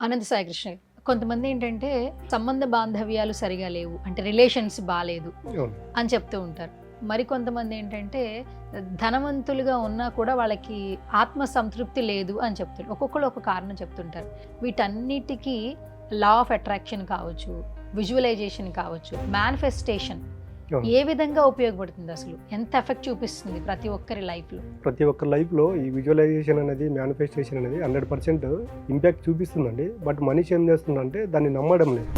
అనంత సాయి కృష్ణ కొంతమంది ఏంటంటే సంబంధ బాంధవ్యాలు సరిగా లేవు అంటే రిలేషన్స్ బాగాలేదు అవును. అని చెప్తూ ఉంటారు. మరి కొంతమంది ఏంటంటే ధనవంతులుగా ఉన్నా కూడా వాళ్ళకి ఆత్మ సంతృప్తి లేదు అని చెప్తారు. ఒక్కొక్కరు ఒక కారణం చెప్తుంటారు. వీటన్నిటికీ లా ఆఫ్ అట్రాక్షన్ కావచ్చు, విజువలైజేషన్ కావచ్చు, మేనిఫెస్టేషన్ అవును. ఏ విధంగా ఉపయోగపడుతుంది, అసలు ఎంత ఎఫెక్ట్ చూపిస్తుంది ప్రతి ఒక్కరి లైఫ్లో? ప్రతి ఒక్కరి లైఫ్లో ఈ విజువలైజేషన్ అనేది, మేనిఫెస్టేషన్ అనేది 100% ఇంపాక్ట్ చూపిస్తుందండి. బట్ మనిషి ఏం చేస్తుందంటే దాన్ని నమ్మడం లేదు.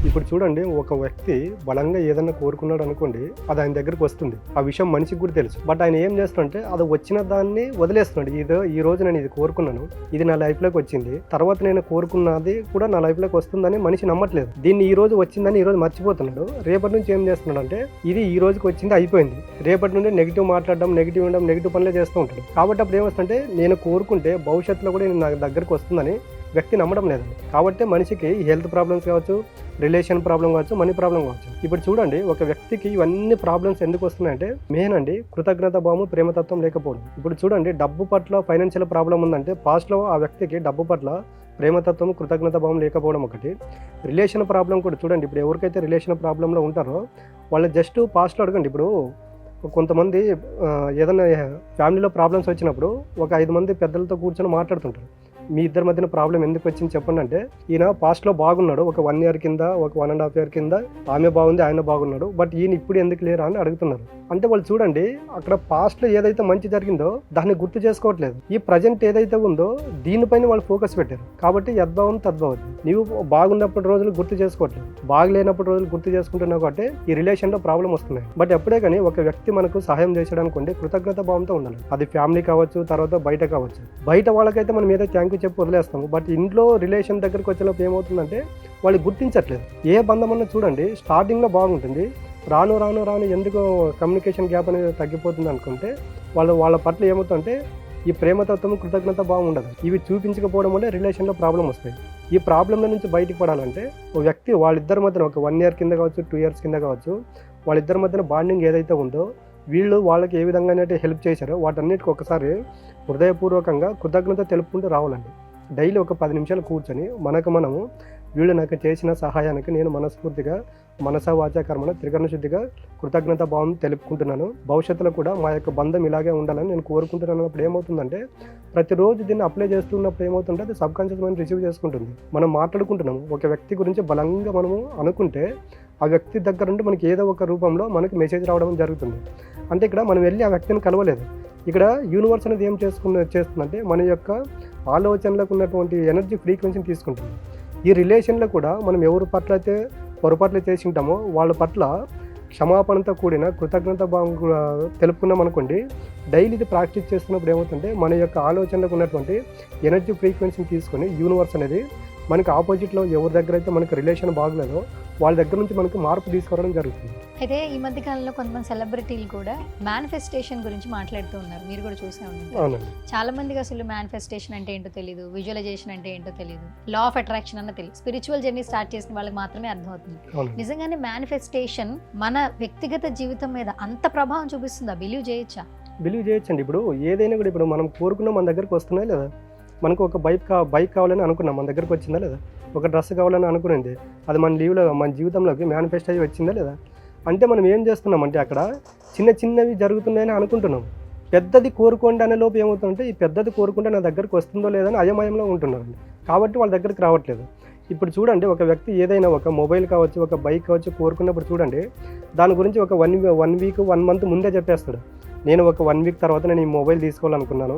ఇప్పుడు చూడండి, ఒక వ్యక్తి బలంగా ఏదన్నా కోరుకున్నాడు అనుకోండి, అది ఆయన దగ్గరకు వస్తుంది. ఆ విషయం మనిషికి కూడా తెలుసు. బట్ ఆయన ఏం చేస్తున్నాడంటే అది వచ్చిన దాన్ని వదిలేస్తున్నాడు. ఈ రోజు నేను ఇది కోరుకున్నాను, ఇది నా లైఫ్లోకి వచ్చింది, తర్వాత నేను కోరుకున్నది కూడా నా లైఫ్లోకి వస్తుందని మనిషి నమ్మట్లేదు. దీన్ని ఈ రోజు వచ్చిందని ఈ రోజు మర్చిపోతున్నాడు. రేపటి నుంచి ఏం చేస్తున్నాడు అంటే ఇది ఈ రోజుకి వచ్చింది, అయిపోయింది. రేపటి నుండి నెగిటివ్ మాట్లాడడం, నెగిటివ్ ఉండడం, నెగిటివ్ పనులే చేస్తూ ఉంటాడు. కాబట్టి అప్పుడు ఏమొస్తుందంటే నేను కోరుకుంటే భవిష్యత్తులో కూడా నా దగ్గరకు వస్తుందని వ్యక్తి నమ్మడం లేదండి. కాబట్టి మనిషికి హెల్త్ ప్రాబ్లమ్స్ కావచ్చు, రిలేషన్ ప్రాబ్లం కావచ్చు, మనీ ప్రాబ్లం కావచ్చు. ఇప్పుడు చూడండి, ఒక వ్యక్తికి ఇవన్నీ ప్రాబ్లమ్స్ ఎందుకు వస్తున్నాయంటే మెయిన్ అండి కృతజ్ఞత భావము, ప్రేమతత్వం లేకపోవడం. ఇప్పుడు చూడండి, డబ్బు పట్ల ఫైనాన్షియల్ ప్రాబ్లం ఉందంటే పాస్ట్లో ఆ వ్యక్తికి డబ్బు పట్ల ప్రేమతత్వం, కృతజ్ఞత భావం లేకపోవడం ఒకటి. రిలేషన్ ప్రాబ్లం కూడా చూడండి, ఇప్పుడు ఎవరికైతే రిలేషన్ ప్రాబ్లంలో ఉంటారో వాళ్ళు జస్ట్ పాస్ట్లో అడగండి. ఇప్పుడు కొంతమంది ఏదైనా ఫ్యామిలీలో ప్రాబ్లమ్స్ వచ్చినప్పుడు ఒక 5 మంది పెద్దలతో కూర్చొని మాట్లాడుతుంటారు. మీ ఇద్దరి మధ్యన ప్రాబ్లం ఎందుకు వచ్చింది చెప్పండి అంటే, ఈయన పాస్ట్లో బాగున్నాడు, ఒక 1 year కింద, ఒక 1.5 year కింద ఆమె బాగుంది, ఆయన బాగున్నాడు, బట్ ఈయన ఇప్పుడు ఎందుకు లేరా అని అడుగుతున్నారు. అంటే వాళ్ళు చూడండి, అక్కడ పాస్ట్లో ఏదైతే మంచి జరిగిందో దాన్ని గుర్తు చేసుకోవట్లేదు. ఈ ప్రజెంట్ ఏదైతే ఉందో దీనిపైన వాళ్ళు ఫోకస్ పెట్టారు. కాబట్టి యద్భావం తద్భవతి. నీవు బాగున్నప్పుడు రోజులు గుర్తు చేసుకోవట్లేదు, బాగలేనప్పుడు రోజులు గుర్తు చేసుకుంటున్నావు కాబట్టి ఈ రిలేషన్లో ప్రాబ్లం వస్తున్నాయి. బట్ ఎప్పుడే కానీ ఒక వ్యక్తి మనకు సహాయం చేసాడు అనుకోండి, కృతజ్ఞత భావంతో ఉండాలి. అది ఫ్యామిలీ కావచ్చు, తర్వాత బయట కావచ్చు. బయట వాళ్ళకైతే మనం ఏదో థ్యాంక్ యూ చెప్పి వదిలేస్తాము. బట్ ఇంట్లో రిలేషన్ దగ్గరికి వచ్చినప్పుడు ఏమవుతుందంటే వాళ్ళు గుర్తించట్లేదు. ఏ బంధం అన్నా చూడండి, స్టార్టింగ్లో బాగుంటుంది, రాను రాను రాను ఎందుకు కమ్యూనికేషన్ గ్యాప్ అనేది తగ్గిపోతుంది అనుకుంటే వాళ్ళ పట్ల ఏమవుతుందంటే ఈ ప్రేమతత్వం, కృతజ్ఞత భావం ఉండదు. ఇవి చూపించకపోవడం వల్ల రిలేషన్లో ప్రాబ్లం వస్తాయి. ఈ ప్రాబ్లంల నుంచి బయటకు పడాలంటే ఒక వ్యక్తి వాళ్ళిద్దరి మధ్యన ఒక 1 year కింద కావచ్చు, 2 years కింద కావచ్చు, వాళ్ళిద్దరి మధ్యన బాండింగ్ ఏదైతే ఉందో వీళ్ళు వాళ్ళకి ఏ విధంగా అయితే హెల్ప్ చేశారో వాటన్నిటికి ఒకసారి హృదయపూర్వకంగా కృతజ్ఞత తెలుపుకుంటూ రావాలండి. డైలీ ఒక 10 నిమిషాలు కూర్చొని మనము వీళ్ళు నాకు చేసిన సహాయానికి నేను మనస్ఫూర్తిగా మనస వాచా కర్మణ త్రికరణ శుద్ధిగా కృతజ్ఞత భావం తెలుపుకుంటున్నాను. భవిష్యత్తులో కూడా మా యొక్క బంధం ఇలాగే ఉండాలని నేను కోరుకుంటున్నాను. అప్పుడు ఏమవుతుందంటే ప్రతిరోజు దీన్ని అప్లై చేస్తున్నప్పుడు ఏమవుతుంటే అది సబ్కాన్షియస్ మైండ్ రిసీవ్ చేసుకుంటుంది. మనం మాట్లాడుకుంటున్నాము ఒక వ్యక్తి గురించి బలంగా మనము అనుకుంటే ఆ వ్యక్తి దగ్గర నుండి మనకి ఏదో ఒక రూపంలో మనకి మెసేజ్ రావడం జరుగుతుంది. అంటే ఇక్కడ మనం వెళ్ళి ఆ వ్యక్తిని కలవలేదు. ఇక్కడ యూనివర్స్ అనేది ఏం చేస్తుందంటే మన యొక్క ఆలోచనలకు ఉన్నటువంటి ఎనర్జీ ఫ్రీక్వెన్సీని తీసుకుంటుంది. ఈ రిలేషన్లో కూడా మనం ఎవరి పట్ల అయితే పొరపాట్లు చేసి ఉంటామో వాళ్ళ పట్ల క్షమాపణతో కూడిన కృతజ్ఞత భావం తెలుపుకున్నాం అనుకోండి, డైలీ ఇది ప్రాక్టీస్ చేస్తున్నప్పుడు ఏమవుతుంటే మన యొక్క ఆలోచనలకు ఉన్నటువంటి ఎనర్జీ ఫ్రీక్వెన్సీని తీసుకొని యూనివర్స్ అనేది మనకి ఆపోజిట్లో ఎవరి దగ్గర అయితే మనకి రిలేషన్ బాగలేదో వాళ్ళ దగ్గర నుంచి మనకి మార్పు తీసుకురావడం జరుగుతుంది. అయితే ఈ మధ్య కాలంలో కొంతమంది సెలబ్రిటీలు కూడా మేనిఫెస్టేషన్ గురించి మాట్లాడుతూ ఉన్నారు. మీరు కూడా చూసే ఉంటారు. అవునండి. చాలా మందికి అసలు మేనిఫెస్టేషన్ అంటే ఏంటో తెలియదు, విజువలైజేషన్ అంటే ఏంటో తెలియదు, లా ఆఫ్ అట్రాక్షన్ అన్న తెలియదు. స్పిరిచువల్ జర్నీ స్టార్ట్ చేసిన వాళ్ళకి మాత్రమే అర్థమవుతుంది. నిజంగానే మేనిఫెస్టేషన్ మన వ్యక్తిగత జీవితం మీద అంత ప్రభావం చూపిస్తుందా? బిలీవ్ చేయొచ్చండి. ఇప్పుడు ఏదైనా కూడా ఇప్పుడు మనం కోరుకున్నా మన దగ్గరకు వస్తున్నాయి లేదా, మనకు ఒక బైక్ కావాలని అనుకున్నాం, మన దగ్గరకు వచ్చిందా లేదా, ఒక డ్రెస్ కావాలని అనుకునేది అది మన జీవితంలోకి మేనిఫెస్ట్ అయ్యి వచ్చిందా లేదా. అంటే మనం ఏం చేస్తున్నామంటే అక్కడ చిన్నవి జరుగుతున్నాయని అనుకుంటున్నాం. పెద్దది కోరుకోండి అనే లోపు ఏమవుతుందంటే ఈ పెద్దది కోరుకుంటే నా దగ్గరకు వస్తుందో లేదని అయమయంలో ఉంటున్నారండి. కాబట్టి వాళ్ళ దగ్గరికి రావట్లేదు. ఇప్పుడు చూడండి, ఒక వ్యక్తి ఏదైనా ఒక మొబైల్ కావచ్చు, ఒక బైక్ కావచ్చు కోరుకున్నప్పుడు చూడండి, దాని గురించి ఒక 1 week 1 month ముందే చెప్పేస్తాడు. నేను ఒక 1 week తర్వాత నేను ఈ మొబైల్ తీసుకోవాలనుకున్నాను,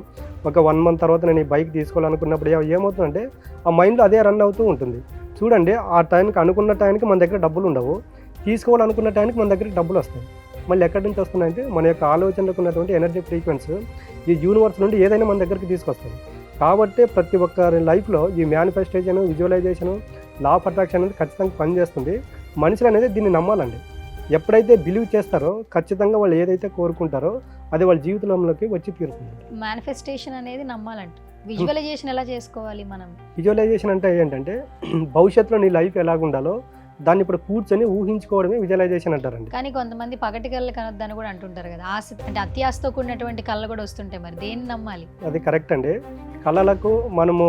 ఒక 1 month తర్వాత నేను ఈ బైక్ తీసుకోవాలనుకున్నప్పుడు ఏమవుతుందంటే ఆ మైండ్లో అదే రన్ అవుతూ ఉంటుంది. చూడండి, ఆ టైంకి అనుకున్న టైంకి మన దగ్గర డబ్బులు ఉండవు, తీసుకోవాలనుకున్న టైంకి మన దగ్గరికి డబ్బులు వస్తాయి. మళ్ళీ ఎక్కడి నుంచి వస్తున్నాయంటే మన యొక్క ఆలోచనలకు ఉన్నటువంటి ఎనర్జీ ఫ్రీక్వెన్సీ ఈ యూనివర్స్ నుండి ఏదైనా మన దగ్గరికి తీసుకొస్తుంది. కాబట్టి ప్రతి ఒక్కరి లైఫ్లో ఈ manifestation, visualization, law of attraction అనేది ఖచ్చితంగా పనిచేస్తుంది. మనుషులు అనేది దీన్ని నమ్మాలండి. ఎప్పుడైతే బిలీవ్ చేస్తారో ఖచ్చితంగా వాళ్ళు ఏదైతే కోరుకుంటారో అది వాళ్ళ జీవితంలోకి వచ్చి తీరుతుంది. మేనిఫెస్టేషన్ అనేది నమ్మాలంట. విజువలైజేషన్ ఎలా చేసుకోవాలి మనం? విజువలైజేషన్ అంటే ఏంటంటే భవిష్యత్తులో నీ లైఫ్ ఎలాగుండాలో దాన్ని ఇప్పుడు కూర్చొని ఊహించుకోవడమే విజువలైజేషన్ అంటారండి. కానీ కొంతమంది పగటి కళ్ళు కనొద్దని కూడా అంటుంటారు కదా, ఆశ అంటే అతి ఆశతో కూడినటువంటి కళ్ళు కూడా వస్తుంటాయి, మరి దేన్ని నమ్మాలి? అది కరెక్ట్ అండి. కళలకు మనము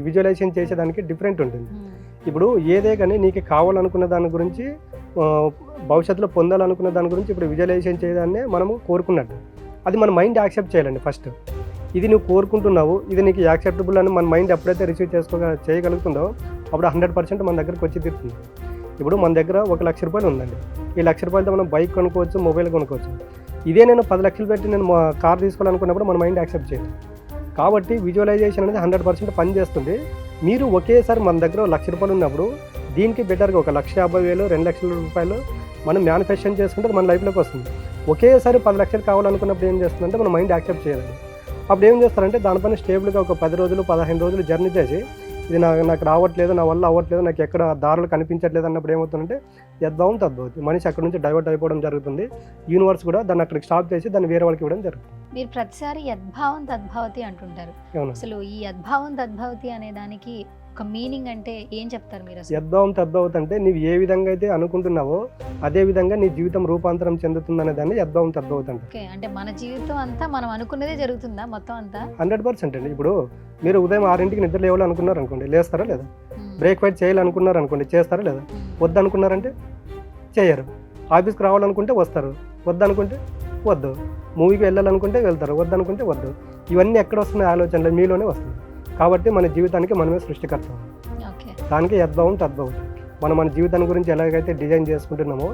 విజువలైజేషన్ చేసేదానికి డిఫరెంట్ ఉంటుంది. ఇప్పుడు ఏదే కానీ నీకు కావాలనుకున్న దాని గురించి భవిష్యత్తులో పొందాలనుకున్న దాని గురించి ఇప్పుడు విజువలైజేషన్ చేయడాన్ని మనము కోరుకున్నట్టు అది మన మైండ్ యాక్సెప్ట్ చేయాలండి. ఫస్ట్ ఇది నువ్వు కోరుకుంటున్నావు, ఇది నీకు యాక్సెప్టబుల్ అని మన మైండ్ ఎప్పుడైతే రిసీవ్ చేయగలుగుతుందో అప్పుడు 100% మన దగ్గరకు వచ్చి తీరుతుంది. ఇప్పుడు మన దగ్గర 1 లక్ష రూపాయలు ఉందండి. ఈ 1 లక్ష రూపాయలతో మనం బైక్ కొనుక్కోవచ్చు, మొబైల్ కొనుక్కోవచ్చు. ఇదే నేను 10 లక్షలు పెట్టి నేను కార్ తీసుకోవాలనుకున్నప్పుడు మన మైండ్ యాక్సెప్ట్ చేయదు. కాబట్టి విజువలైజేషన్ అనేది 100% పనిచేస్తుంది. మీరు ఒకేసారి మన దగ్గర 1 లక్ష రూపాయలు ఉన్నప్పుడు దీనికి బెటర్గా 1,50,000 2 లక్షల రూపాయలు మనం మేనిఫెస్టేషన్ చేసుకుంటే మన లైఫ్లోకి వస్తుంది. ఒకేసారి 10 లక్షలు కావాలనుకున్నప్పుడు ఏం చేస్తుందంటే మన మైండ్ యాక్సెప్ట్ చేయాలండి. అప్పుడు ఏం చేస్తారంటే దానిపైన స్టేబుల్గా 10 రోజులు 15 రోజులు జర్నీ చేసి ఇది నాకు రావట్లేదు, నా వల్ల అవ్వట్లేదు, నాకు ఎక్కడ దారులు కనిపించట్లేదు అన్నప్పుడు ఏమవుతుందంటే యద్భావం తద్భవతి, మనిషి అక్కడ నుంచి డైవర్ట్ అయిపోవడం జరుగుతుంది. యూనివర్స్ కూడా దాన్ని అక్కడికి స్టాప్ చేసి దాన్ని వేరే వాళ్ళకి ఇవ్వడం జరుగుతుంది. మీరు ప్రతిసారి యద్భావం తద్భవతి అంటుంటారు. అసలు ఈ యద్భావం తద్భవతి అనే దానికి ఒక మీనింగ్ అంటే ఏం చెప్తారు మీరు? యద్భావం తద్భవతి అంటే నీవు ఏ విధంగా అయితే అనుకుంటున్నావో అదే విధంగా నీ జీవితం రూపాంతరం చెందుతుంది అనే దాన్ని యద్భావం తద్భవతి అంటే. అంటే మన జీవితం అంతా మనం అనుకున్నదే జరుగుతుందా మొత్తం అంతా? 100% అండి. ఇప్పుడు మీరు ఉదయం 6ంటికి నిద్ర లేవాలనుకున్నారు అనుకోండి, లేస్తారా లేదా? బ్రేక్ఫాస్ట్ చేయాలనుకున్నారు అనుకోండి, చేస్తారా లేదా? వద్దు అనుకున్నారంటే చేయరు. ఆఫీస్కి రావాలనుకుంటే వస్తారు, వద్దు అనుకుంటే వద్దు. మూవీకి వెళ్ళాలనుకుంటే వెళ్తారు, వద్దు అనుకుంటే వద్దు. ఇవన్నీ ఎక్కడ వస్తున్నాయి? ఆలోచనలు మీలోనే వస్తుంది. కాబట్టి మన జీవితానికి మనమే సృష్టికర్త. దానికి యద్భావం తద్భవం. మనం మన జీవితాన్ని గురించి ఎలాగైతే డిజైన్ చేసుకుంటున్నామో,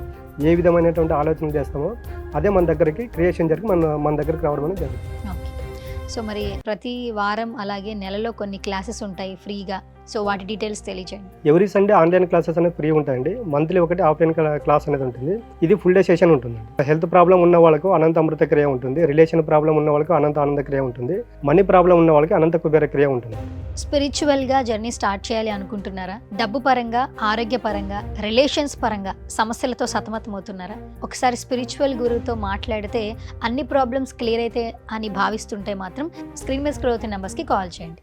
ఏ విధమైనటువంటి ఆలోచనలు చేస్తామో అదే మన దగ్గరికి క్రియేషన్ జరిగి మన దగ్గరికి రావడం అనేది జరుగుతుంది. సో మరి ప్రతి వారం అలాగే నెలలో కొన్ని క్లాసెస్ ఉంటాయి ఫ్రీగా, సో వాటి డీటెయిల్స్ తెలియజేయండి. ఎవ్రీ సండే ఆన్లైన్ క్లాసెస్ అనేది ఫ్రీ ఉంటాయండి. మంత్లీ ఒకటి ఆఫ్లైన్ క్లాస్ అనేది ఉంటుంది. ఇది ఫుల్ డే సెషన్ ఉంటుంది. హెల్త్ ప్రాబ్లం ఉన్న వాళ్ళకు అనంత అమృత క్రియ ఉంటుంది, రిలేషన్ ప్రాబ్లం ఉన్న వాళ్ళకు అనంత ఆనంద క్రియ ఉంటుంది, మనీ ప్రాబ్లం ఉన్న వాళ్ళకి అనంత కుబేర క్రియ ఉంటుంది. స్పిరిచువల్గా జర్నీ స్టార్ట్ చేయాలి అనుకుంటున్నారా? డబ్బు పరంగా, ఆరోగ్య పరంగా, రిలేషన్స్ పరంగా సమస్యలతో సతమతమవుతున్నారా? ఒకసారి స్పిరిచువల్ గురువుతో మాట్లాడితే అన్ని ప్రాబ్లమ్స్ క్లియర్ అయితే అని భావిస్తుంటే మాత్రం స్క్రీన్ మీద స్క్రోల్ అవుతున్న నెంబర్స్కి కాల్ చేయండి.